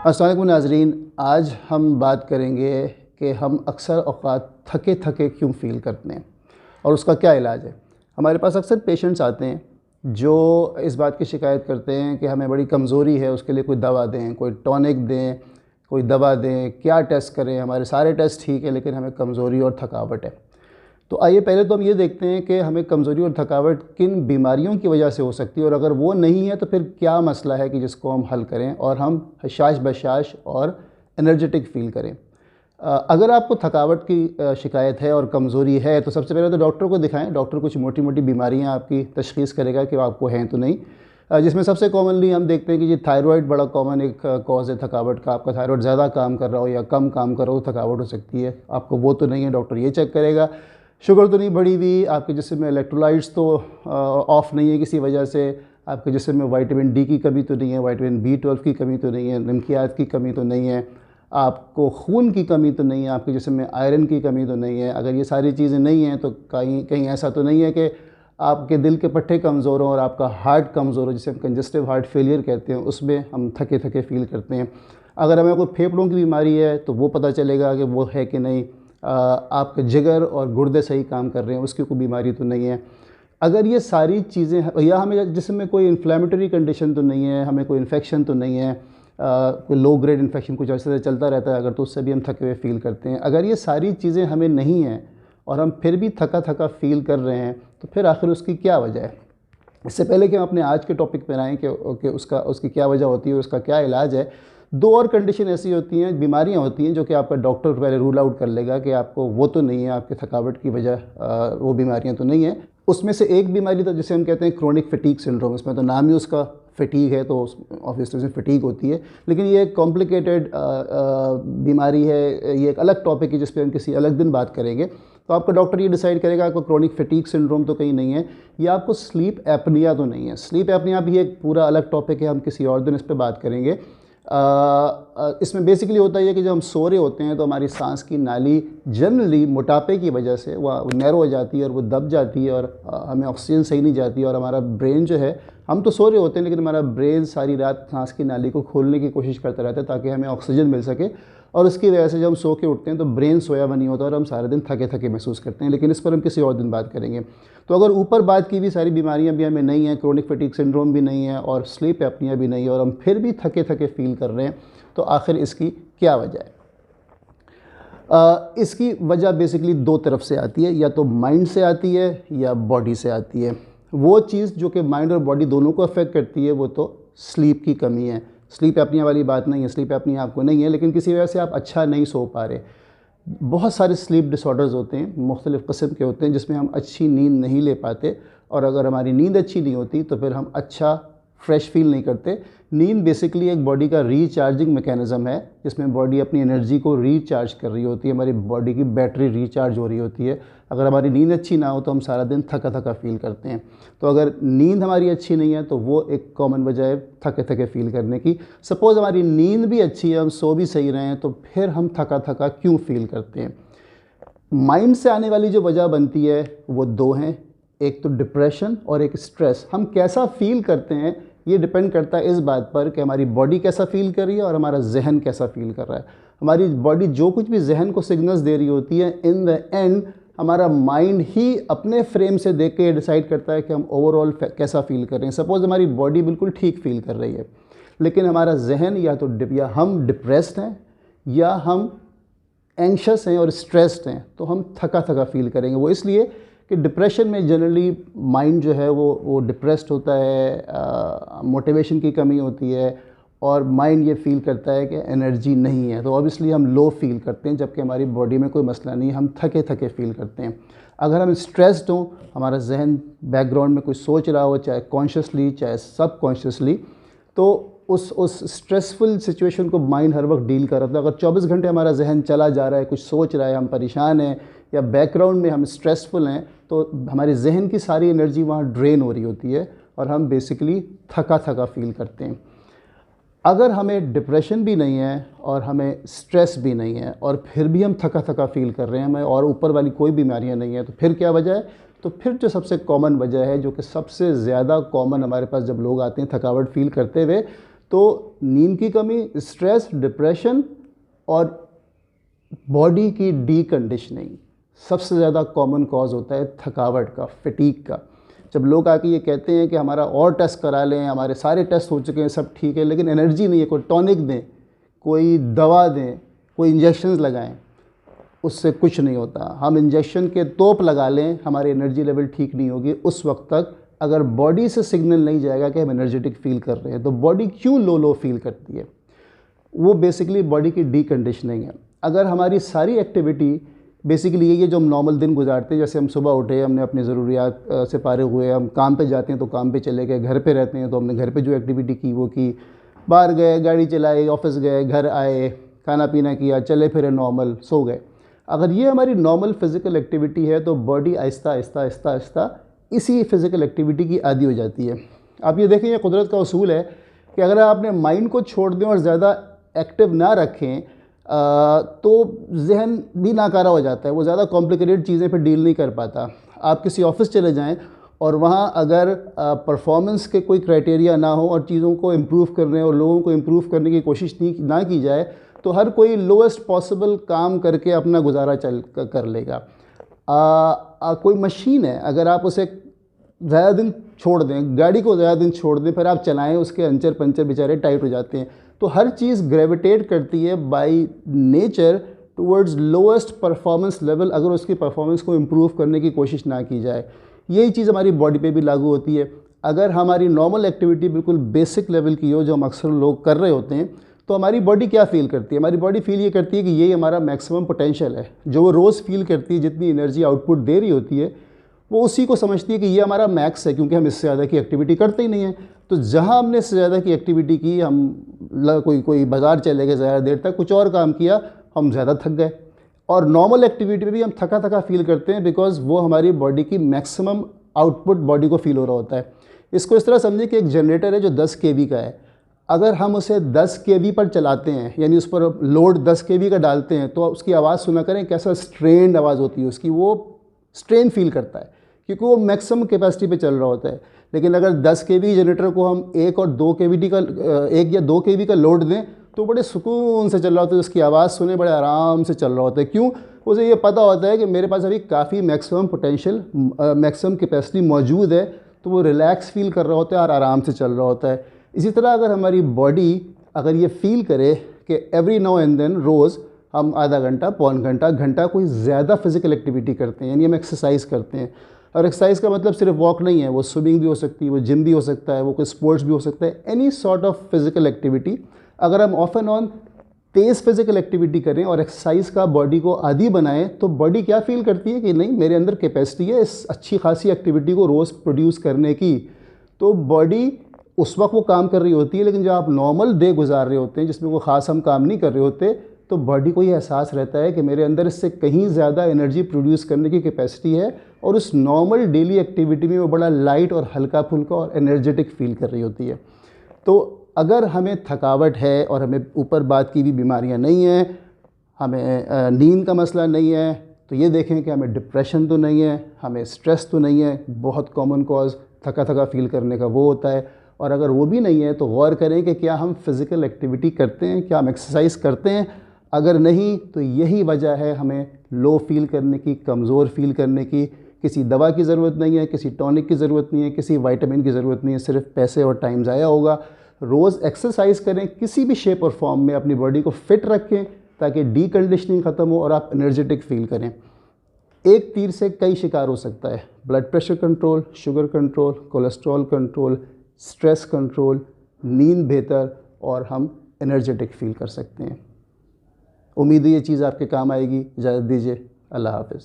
अस्सलाम वालेकुम नाज़रीन, आज हम बात करेंगे कि हम अक्सर औक़ात थके थके क्यों फ़ील करते हैं और उसका क्या इलाज है। हमारे पास अक्सर पेशेंट्स आते हैं जो इस बात की शिकायत करते हैं कि हमें बड़ी कमज़ोरी है, उसके लिए कोई दवा दें, कोई टॉनिक दें, कोई दवा दें, क्या टेस्ट करें। हमारे सारे टेस्ट ठीक है लेकिन हमें कमज़ोरी और थकावट है। तो आइए पहले तो हम ये देखते हैं कि हमें कमज़ोरी और थकावट किन बीमारियों की वजह से हो सकती है और अगर वो नहीं है तो फिर क्या मसला है कि जिसको हम हल करें और हम हशाश बशाश और एनर्जेटिक फ़ील करें। अगर आपको थकावट की शिकायत है और कमज़ोरी है तो सबसे पहले तो डॉक्टर को दिखाएं। डॉक्टर कुछ मोटी मोटी बीमारियां आपकी तशख़ीस करेगा कि आपको हैं तो नहीं। जिसमें सबसे कॉमनली हम देखते हैं कि ये थायराइड बड़ा कॉमन एक कॉज़ है थकावट का। आपका थायराइड ज़्यादा काम कर रहा हो या कम काम कर रहा हो थकावट हो सकती है। आपको वो तो नहीं है, डॉक्टर ये चेक करेगा। शुगर तो नहीं बढ़ी हुई, आपके जिस्म में इलेक्ट्रोलाइट्स तो ऑफ़ नहीं है किसी वजह से, आपके जिस्म में विटामिन डी की कमी तो नहीं है, विटामिन B12 की कमी तो नहीं है, नमकियात की कमी तो नहीं है, आपको खून की कमी तो नहीं है, आपके जिस्म में आयरन की कमी तो नहीं है। अगर ये सारी चीज़ें नहीं हैं तो कहीं कहीं ऐसा तो नहीं है कि आपके दिल के पट्टे कमज़ोर हों और आपका हार्ट कमज़ोर हो, जिसे हम कंजस्टिव हार्ट फेलियर कहते हैं, उसमें हम थके थके फ़ील करते हैं। अगर हमें कोई फेफड़ों की बीमारी है तो वो पता चलेगा कि वो है कि नहीं। आपके जिगर और गुर्दे सही काम कर रहे हैं, उसकी कोई बीमारी तो नहीं है। अगर ये सारी चीज़ें या हमें जिसमें कोई इन्फ्लेमेटरी कंडीशन तो नहीं है, हमें कोई इन्फेक्शन तो नहीं है, कोई लो ग्रेड इन्फेक्शन कुछ अर्से से चलता रहता है अगर, तो उससे भी हम थके हुए फ़ील करते हैं। अगर ये सारी चीज़ें हमें नहीं हैं और हम फिर भी थका थका फ़ील कर रहे हैं तो फिर आखिर उसकी क्या वजह है। इससे पहले कि हम अपने आज के टॉपिक पर आएँ कि उसकी क्या वजह होती है और उसका क्या इलाज है, दो और कंडीशन ऐसी होती हैं, बीमारियां होती हैं जो कि आपका डॉक्टर पहले रूल आउट कर लेगा कि आपको वो तो नहीं है, आपके थकावट की वजह वो बीमारियां तो नहीं है। उसमें से एक बीमारी तो जिसे हम कहते हैं क्रोनिक फटीग सिंड्रोम, इसमें तो नाम ही उसका फटीग है तो ऑब्वियसली उसमें फटीग होती है, लेकिन ये एक कॉम्प्लिकेटेड बीमारी है। ये एक अलग टॉपिक है जिस पर हम किसी अलग दिन बात करेंगे। तो आपका डॉक्टर ये डिसाइड करेगा आपको क्रोनिक फटीग सिंड्रोम तो कहीं नहीं है या आपको स्लीप एपनिया तो नहीं है। स्लीप एपनिया भी एक पूरा अलग टॉपिक है, हम किसी और दिन इस पर बात करेंगे। इसमें बेसिकली होता है कि जब हम सो रहे होते हैं तो हमारी सांस की नाली जनरली मोटापे की वजह से वह नैरो हो जाती है और वो दब जाती है और हमें ऑक्सीजन सही नहीं जाती है और हमारा ब्रेन जो है, हम तो सो रहे होते हैं लेकिन हमारा ब्रेन सारी रात सांस की नाली को खोलने की कोशिश करता रहता है ताकि हमें ऑक्सीजन मिल सके। और उसकी वजह से जब हम सो के उठते हैं तो ब्रेन सोया हुआ नहीं होता और हम सारा दिन थके थके महसूस करते हैं, लेकिन इस पर हम किसी और दिन बात करेंगे। तो अगर ऊपर बात की भी सारी बीमारियां भी हमें नहीं हैं, क्रोनिक फटीग सिंड्रोम भी नहीं है और स्लीप एपनिया भी नहीं है और हम फिर भी थके थके फ़ील कर रहे हैं, तो आखिर इसकी क्या वजह है। इसकी वजह बेसिकली दो तरफ से आती है, या तो माइंड से आती है या बॉडी से आती है। वो चीज़ जो कि माइंड और बॉडी दोनों को अफेक्ट करती है वो तो स्लीप की कमी है। स्लीप एपनिया वाली बात नहीं है, स्लीप एपनिया आपको नहीं है लेकिन किसी वजह से आप अच्छा नहीं सो पा रहे। बहुत सारे स्लीप डिसऑर्डर्स होते हैं, मुख्तलिफ़ किस्म के होते हैं जिसमें हम अच्छी नींद नहीं ले पाते और अगर हमारी नींद अच्छी नहीं होती तो फिर हम अच्छा फ्रेश फील नहीं करते। नींद बेसिकली एक बॉडी का रीचार्जिंग मैकेनिज़्म है जिसमें बॉडी अपनी एनर्जी को रीचार्ज कर रही होती है, हमारी बॉडी की बैटरी रीचार्ज हो रही होती है। अगर हमारी नींद अच्छी ना हो तो हम सारा दिन थका थका फ़ील करते हैं। तो अगर नींद हमारी अच्छी नहीं है तो वो एक कॉमन वजह है थके थके फ़ील करने की। सपोज़ हमारी नींद भी अच्छी है, हम सो भी सही रहे हैं, तो फिर हम थका थका क्यों फ़ील करते हैं। माइंड से आने वाली जो वजह बनती है वो दो हैं, एक तो डिप्रेशन और एक स्ट्रेस। हम कैसा फ़ील करते हैं ये डिपेंड करता है इस बात पर कि हमारी बॉडी कैसा फ़ील कर रही है और हमारा जहन कैसा फ़ील कर रहा है। हमारी बॉडी जो कुछ भी जहन को सिग्नल्स दे रही होती है, इन द एंड हमारा माइंड ही अपने फ्रेम से देख के डिसाइड करता है कि हम ओवरऑल कैसा फ़ील कर रहे हैं। सपोज़ हमारी बॉडी बिल्कुल ठीक फ़ील कर रही है लेकिन हमारा जहन या हम डिप्रेस्ड हैं या हम एंग्शियस हैं और स्ट्रेस्ड हैं, तो हम थका थका फ़ील करेंगे। वो इसलिए कि डिप्रेशन में जनरली माइंड जो है वो डिप्रेस्ड होता है, मोटिवेशन की कमी होती है और माइंड ये फ़ील करता है कि एनर्जी नहीं है, तो ऑब्वियसली हम लो फील करते हैं जबकि हमारी बॉडी में कोई मसला नहीं है, हम थके थके फ़ील करते हैं। अगर हम स्ट्रेस्ड हों, हमारा जहन बैकग्राउंड में कोई सोच रहा हो, चाहे कॉन्शियसली चाहे सब कॉन्शियसली, तो उस स्ट्रेसफुल सिचुएशन को माइंड हर वक्त डील कर रहा था। अगर 24 घंटे हमारा जहन चला जा रहा है, कुछ सोच रहा है, हम परेशान हैं या बैकग्राउंड में हम स्ट्रेसफुल हैं, तो हमारे जहन की सारी एनर्जी वहाँ ड्रेन हो रही होती है और हम बेसिकली थका थका फ़ील करते हैं। अगर हमें डिप्रेशन भी नहीं है और हमें स्ट्रेस भी नहीं है और फिर भी हम थका थका फ़ील कर रहे हैं, हमें और ऊपर वाली कोई बीमारियां नहीं है, तो फिर क्या वजह है। तो फिर जो सबसे कॉमन वजह है, जो कि सबसे ज़्यादा कॉमन हमारे पास जब लोग आते हैं थकावट फ़ील करते हुए, तो नींद की कमी, स्ट्रेस, डिप्रेशन और बॉडी की डीकंडीशनिंग सबसे ज़्यादा कॉमन कॉज होता है थकावट का, फटीग का। जब लोग आके ये कहते हैं कि हमारा और टेस्ट करा लें, हमारे सारे टेस्ट हो चुके हैं, सब ठीक है, लेकिन एनर्जी नहीं है, कोई टॉनिक दें, कोई दवा दें, कोई इंजेक्शंस लगाएं, उससे कुछ नहीं होता। हम इंजेक्शन के तोप लगा लें, हमारी एनर्जी लेवल ठीक नहीं होगी उस वक्त तक, अगर बॉडी से सिग्नल नहीं जाएगा कि हम एनर्जेटिक फील कर रहे हैं। तो बॉडी क्यों लो फील करती है? वो बेसिकली बॉडी की डीकंडीशनिंग है। अगर हमारी सारी एक्टिविटी बेसिकली यही है जो हम नॉर्मल दिन गुजारते हैं, जैसे हम सुबह उठे, हमने अपनी ज़रूरियात से फारिग हुए, हम काम पे जाते हैं तो काम पे चले गए, घर पे रहते हैं तो हमने घर पे जो एक्टिविटी की वो की, बाहर गए, गाड़ी चलाई, ऑफिस गए, घर आए, खाना पीना किया, चले फिरे, नॉर्मल सो गए। अगर ये हमारी नॉर्मल फिज़िकल एक्टिविटी है तो बॉडी आहिस्ता आहिस्ता आहिस्ता आहिस्ता इसी फिज़िकल एक्टिविटी की आदी हो जाती है। आप ये देखें, ये कुदरत का उसूल है कि अगर आप अपने माइंड को छोड़ दें और ज़्यादा एक्टिव ना रखें तो जहन भी नाकारा हो जाता है, वो ज़्यादा कॉम्प्लिकेटेड चीज़ें पे डील नहीं कर पाता। आप किसी ऑफिस चले जाएं और वहाँ अगर परफॉर्मेंस के कोई क्राइटेरिया ना हो और चीज़ों को इम्प्रूव करने और लोगों को इम्प्रूव करने की कोशिश ना की जाए तो हर कोई लोएस्ट पॉसिबल काम करके अपना गुजारा कर लेगा। कोई मशीन है, अगर आप उसे ज़्यादा दिन छोड़ दें, गाड़ी को ज़्यादा दिन छोड़ दें, फिर आप चलाएं, उसके अंचर पंचर बेचारे टाइट हो जाते हैं। तो हर चीज़ ग्रेविटेट करती है by nature towards lowest performance level, अगर उसकी परफॉर्मेंस को इम्प्रूव करने की कोशिश ना की जाए। यही चीज़ हमारी बॉडी पे भी लागू होती है। अगर हमारी नॉर्मल एक्टिविटी बिल्कुल बेसिक लेवल की हो, जो हम अक्सर लोग कर रहे होते हैं, तो हमारी बॉडी क्या फ़ील करती है? हमारी बॉडी फील ये करती है कि यही हमारा मैक्सिमम पोटेंशियल है। जो वो रोज़ फील करती है, जितनी एनर्जी आउटपुट दे रही होती है, वो उसी को समझती है कि ये हमारा मैक्स है, क्योंकि हम इससे ज़्यादा की एक्टिविटी करते ही नहीं हैं। तो जहाँ हमने इससे ज़्यादा की एक्टिविटी की, हम कोई बाज़ार चले गए ज़्यादा देर तक, कुछ और काम किया, हम ज़्यादा थक गए। और नॉर्मल एक्टिविटी में भी हम थका थका फील करते हैं, बिकॉज वो हमारी बॉडी की मैक्सिमम आउटपुट बॉडी को फील हो रहा होता है। इसको इस तरह समझें कि एक जनरेटर है जो 10 kV का है। अगर हम उसे 10 kV पर चलाते हैं, यानी उस पर लोड 10 kV का डालते हैं, तो उसकी आवाज़ सुना करें, कैसा स्ट्रेन्ड आवाज़ होती है उसकी, वो स्ट्रेन फील करता है क्योंकि वो मैक्सिमम कैपेसिटी पे चल रहा होता है। लेकिन अगर 10 kV जनरेटर को हम 1 और 2 kV का 1 या 2 kV का लोड दें तो बड़े सुकून से चल रहा होता है, उसकी आवाज़ सुने बड़े आराम से चल रहा होता है। क्यों? उसे ये पता होता है कि मेरे पास अभी काफ़ी मैक्सिमम पोटेंशियल, मैक्सिमम कैपेसिटी मौजूद है, तो वो रिलैक्स फील कर रहा होता है और आराम से चल रहा होता है। इसी तरह अगर हमारी बॉडी अगर ये फील करे कि एवरी नाउ एंड देन रोज़ हम आधा घंटा, पौन घंटा, घंटा कोई ज़्यादा फिज़िकल एक्टिविटी करते हैं, यानी हम एक्सरसाइज करते हैं। और एक्सरसाइज का मतलब सिर्फ वॉक नहीं है, वो स्विमिंग भी हो सकती है, वो जिम भी हो सकता है, वो कोई स्पोर्ट्स भी हो सकता है, any sort of physical activity. अगर हम ऑफ एंड ऑन तेज़ फिज़िकल एक्टिविटी करें और एक्सरसाइज का बॉडी को आदी बनाएं, तो बॉडी क्या फील करती है कि नहीं, मेरे अंदर कैपेसिटी है इस अच्छी खासी एक्टिविटी को रोज़ प्रोड्यूस करने की। तो बॉडी उस वक्त वो काम कर रही होती है, लेकिन जब आप नॉर्मल डे गुजार रहे होते हैं जिसमें कोई ख़ास हम काम नहीं कर रहे होते, तो बॉडी को ये एहसास रहता है कि मेरे अंदर इससे कहीं ज़्यादा एनर्जी प्रोड्यूस करने की कैपेसिटी है, और उस नॉर्मल डेली एक्टिविटी में वो बड़ा लाइट और हल्का फुल्का और एनर्जेटिक फील कर रही होती है। तो अगर हमें थकावट है और हमें ऊपर बात की भी बीमारियां नहीं हैं, हमें नींद का मसला नहीं है, तो ये देखें कि हमें डिप्रेशन तो नहीं है, हमें स्ट्रेस तो नहीं है। बहुत कॉमन कॉज थका थका फील करने का वो होता है। और अगर वो भी नहीं है तो गौर करें कि क्या हम फिज़िकल एक्टिविटी करते हैं, क्या हम एक्सरसाइज करते हैं। अगर नहीं तो यही वजह है हमें लो फील करने की, कमज़ोर फील करने की। किसी दवा की ज़रूरत नहीं है, किसी टॉनिक की ज़रूरत नहीं है, किसी विटामिन की ज़रूरत नहीं है, सिर्फ पैसे और टाइम ज़ाया होगा। रोज़ एक्सरसाइज करें, किसी भी शेप और फॉर्म में अपनी बॉडी को फिट रखें ताकि डीकंडीशनिंग ख़त्म हो और आप एनर्जेटिक फील करें। एक तीर से कई शिकार हो सकता है। Blood pressure control, sugar control, cholesterol control, stress control, नींद बेहतर, और हम एनर्जेटिक फील कर सकते हैं। उम्मीद है ये चीज़ आपके काम आएगी। इजाज़त दीजिए। अल्लाह हाफ़िज़।